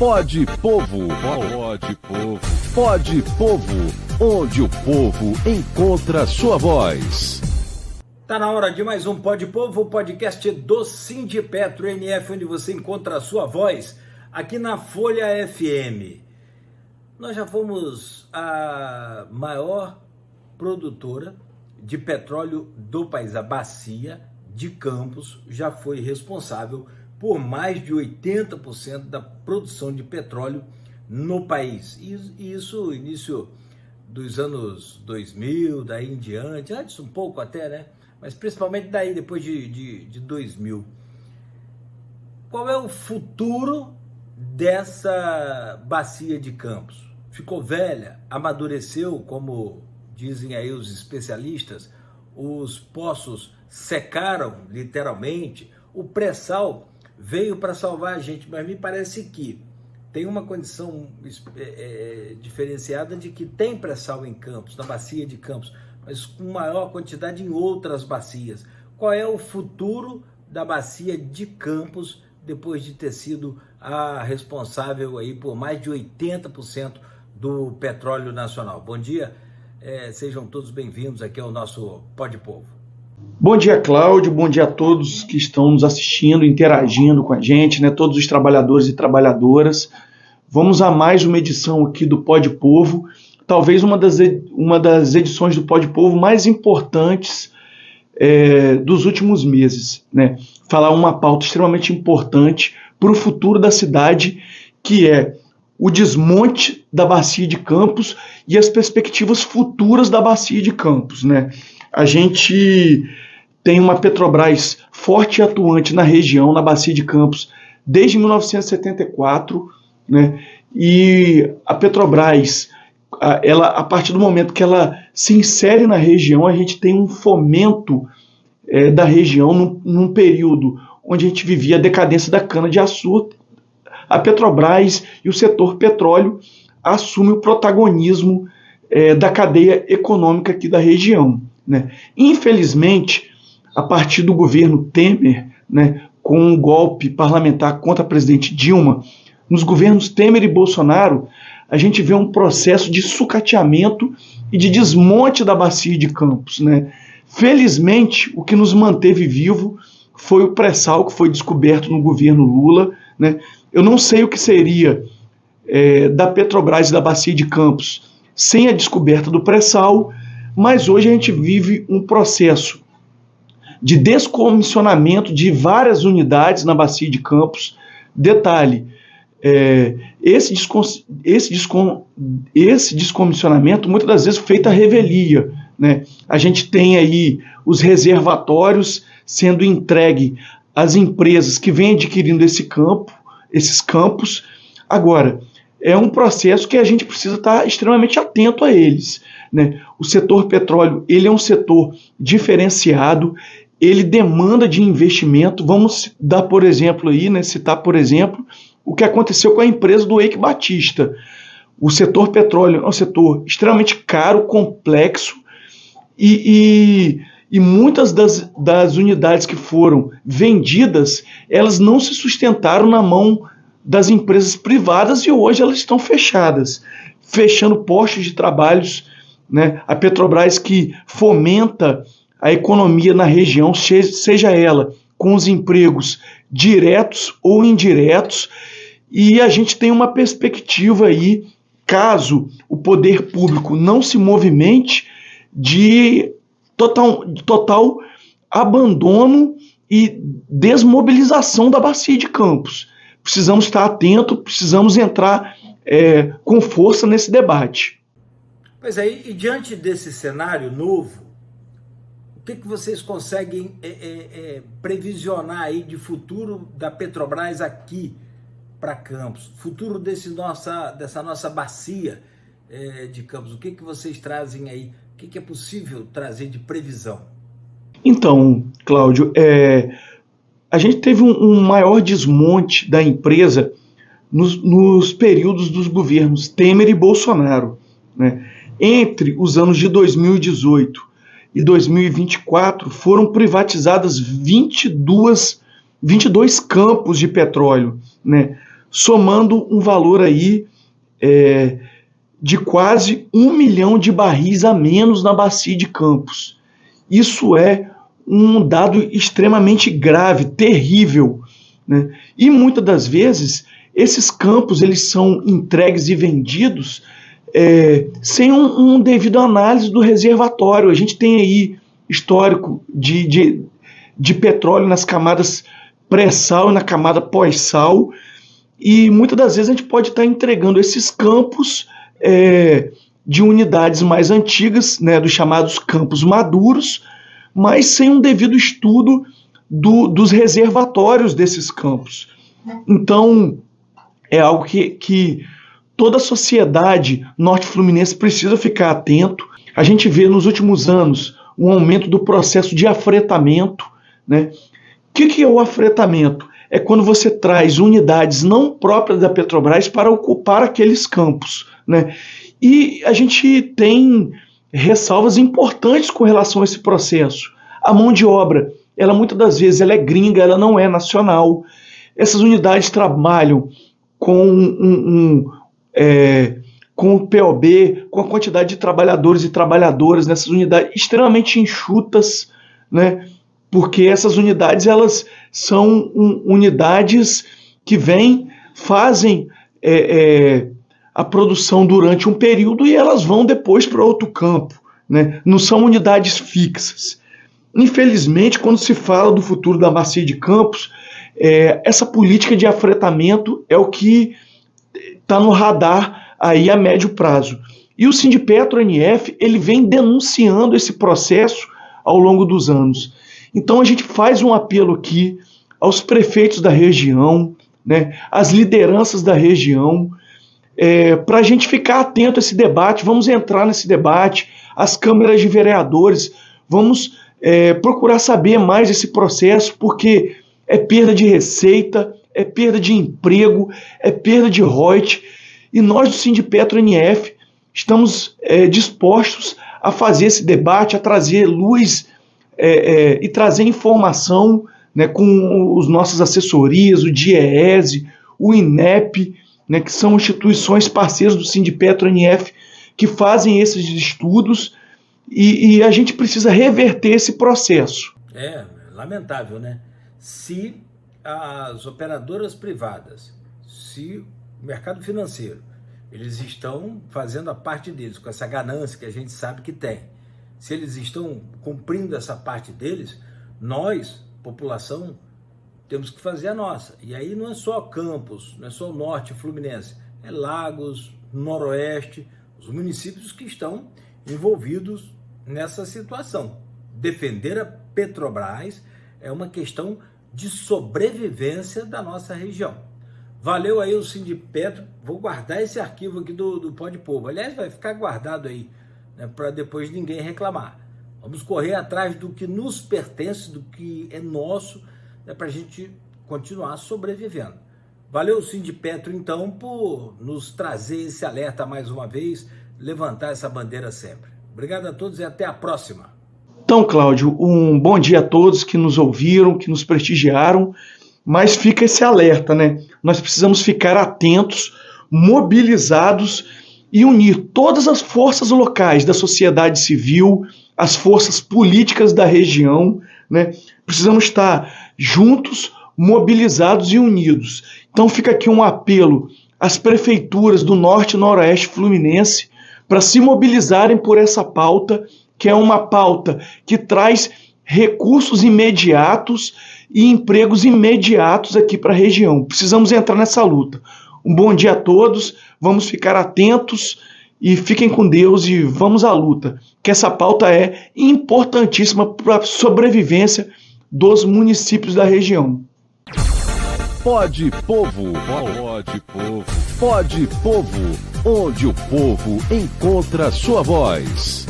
Pode Povo, pode Povo, pode Povo, onde o povo encontra sua voz. Tá na hora de mais um Pode Povo, o podcast do Sindipetro NF, onde você encontra a sua voz, aqui na Folha FM. Nós já fomos a maior produtora de petróleo do país, a Bacia de Campos já foi responsável por mais de 80% da produção de petróleo no país. E isso, início dos anos 2000, daí em diante, antes um pouco até, né? Mas principalmente daí, depois de 2000. Qual é o futuro dessa Bacia de Campos? Ficou velha? Amadureceu, como dizem aí os especialistas? Os poços secaram, literalmente? O pré-sal veio para salvar a gente, mas me parece que tem uma condição diferenciada de que tem pré-sal em Campos, na Bacia de Campos, mas com maior quantidade em outras bacias. Qual é o futuro da Bacia de Campos depois de ter sido a responsável aí por mais de 80% do petróleo nacional? Bom dia, sejam todos bem-vindos aqui ao nosso Pode Povo. Bom dia, Cláudio, bom dia a todos que estão nos assistindo, interagindo com a gente, né? Todos os trabalhadores e trabalhadoras. Vamos a mais uma edição aqui do Pode Povo, talvez uma das edições do Pode Povo mais importantes dos últimos meses, né? Falar uma pauta extremamente importante para o futuro da cidade, que é o desmonte da Bacia de Campos e as perspectivas futuras da Bacia de Campos, né? A gente tem uma Petrobras forte e atuante na região, na Bacia de Campos, desde 1974, né? E a Petrobras, a partir do momento que ela se insere na região, a gente tem um fomento da região num período onde a gente vivia a decadência da cana-de-açúcar. A Petrobras e o setor petróleo assumem o protagonismo da cadeia econômica aqui da região, né? Infelizmente, a partir do governo Temer, né, com um golpe parlamentar contra a presidente Dilma, nos governos Temer e Bolsonaro, a gente vê um processo de sucateamento e de desmonte da Bacia de Campos, né? Felizmente, o que nos manteve vivo foi o pré-sal que foi descoberto no governo Lula, né? Eu não sei o que seria da Petrobras e da Bacia de Campos sem a descoberta do pré-sal, mas hoje a gente vive um processo de descomissionamento de várias unidades na Bacia de Campos. Detalhe, esse descomissionamento muitas das vezes feito à revelia, né? A gente tem aí os reservatórios sendo entregue às empresas que vêm adquirindo esses campos. Agora, é um processo que a gente precisa estar extremamente atento a eles, né? O setor petróleo, ele é um setor diferenciado, ele demanda de investimento. Vamos dar, por exemplo, aí, né, citar, por exemplo, o que aconteceu com a empresa do Eike Batista. O setor petróleo é um setor extremamente caro, complexo, e muitas das unidades que foram vendidas, elas não se sustentaram na mão das empresas privadas e hoje elas estão fechadas, fechando postos de trabalhos, né? A Petrobras, que fomenta a economia na região, seja ela com os empregos diretos ou indiretos, e a gente tem uma perspectiva aí, caso o poder público não se movimente, de total abandono e desmobilização da Bacia de Campos. Precisamos estar atentos, precisamos entrar com força nesse debate. Pois é, e diante desse cenário novo, o que vocês conseguem previsionar aí de futuro da Petrobras aqui para Campos? Futuro dessa nossa Bacia de Campos? O que vocês trazem aí? O que é possível trazer de previsão? Então, Cláudio, a gente teve um maior desmonte da empresa nos períodos dos governos Temer e Bolsonaro, né? Entre os anos de 2018 e 2024, foram privatizadas 22 campos de petróleo, né? somando um valor aí de quase 1 milhão de barris a menos na bacia de Campos. Isso é um dado extremamente grave, terrível, né? E muitas das vezes esses campos eles são entregues e vendidos sem um devido análise do reservatório. A gente tem aí histórico de petróleo nas camadas pré-sal e na camada pós-sal, e muitas das vezes a gente pode estar entregando esses campos de unidades mais antigas, né, dos chamados campos maduros, mas sem um devido estudo dos reservatórios desses campos. Então, é algo que toda a sociedade norte-fluminense precisa ficar atento. A gente vê nos últimos anos um aumento do processo de afretamento, né? O que é o afretamento? É quando você traz unidades não próprias da Petrobras para ocupar aqueles campos, né? E a gente tem ressalvas importantes com relação a esse processo. A mão de obra, ela muitas das vezes ela é gringa, ela não é nacional. Essas unidades trabalham com o POB, com a quantidade de trabalhadores e trabalhadoras nessas unidades extremamente enxutas, né? Porque essas unidades elas são unidades que fazem a produção durante um período e elas vão depois para outro campo, né? Não são unidades fixas. Infelizmente, quando se fala do futuro da bacia de Campos, essa política de afretamento é o que está no radar aí a médio prazo. E o Sindipetro-NF ele vem denunciando esse processo ao longo dos anos. Então a gente faz um apelo aqui aos prefeitos da região, né, às lideranças da região, para a gente ficar atento a esse debate. Vamos entrar nesse debate, as câmaras de vereadores, vamos procurar saber mais esse processo, porque é perda de receita, é perda de emprego, é perda de royalties, e nós do Sindipetro-NF estamos dispostos a fazer esse debate, a trazer luz e trazer informação, né, com as nossas assessorias, o DIEESE, o INEP, né, que são instituições parceiras do Sindipetro-NF que fazem esses estudos, e a gente precisa reverter esse processo. É lamentável, né? Se as operadoras privadas, se o mercado financeiro, eles estão fazendo a parte deles, com essa ganância que a gente sabe que tem, se eles estão cumprindo essa parte deles, nós, população, temos que fazer a nossa. E aí não é só Campos, não é só o norte fluminense, é Lagos, Noroeste, os municípios que estão envolvidos nessa situação. Defender a Petrobras é uma questão de sobrevivência da nossa região. Valeu aí o Sindipetro, vou guardar esse arquivo aqui do Pode Povo. Aliás, vai ficar guardado aí, né, para depois ninguém reclamar. Vamos correr atrás do que nos pertence, do que é nosso, né, para a gente continuar sobrevivendo. Valeu, Sindipetro, então, por nos trazer esse alerta mais uma vez, levantar essa bandeira sempre. Obrigado a todos e até a próxima. Então, Cláudio, um bom dia a todos que nos ouviram, que nos prestigiaram, mas fica esse alerta, né? Nós precisamos ficar atentos, mobilizados e unir todas as forças locais da sociedade civil, as forças políticas da região, né? Precisamos estar juntos, mobilizados e unidos. Então fica aqui um apelo às prefeituras do Norte e Noroeste Fluminense para se mobilizarem por essa pauta, que é uma pauta que traz recursos imediatos e empregos imediatos aqui para a região. Precisamos entrar nessa luta. Um bom dia a todos, vamos ficar atentos e fiquem com Deus e vamos à luta, que essa pauta é importantíssima para a sobrevivência dos municípios da região. Pode Povo, pode Povo, pode Povo, onde o povo encontra sua voz.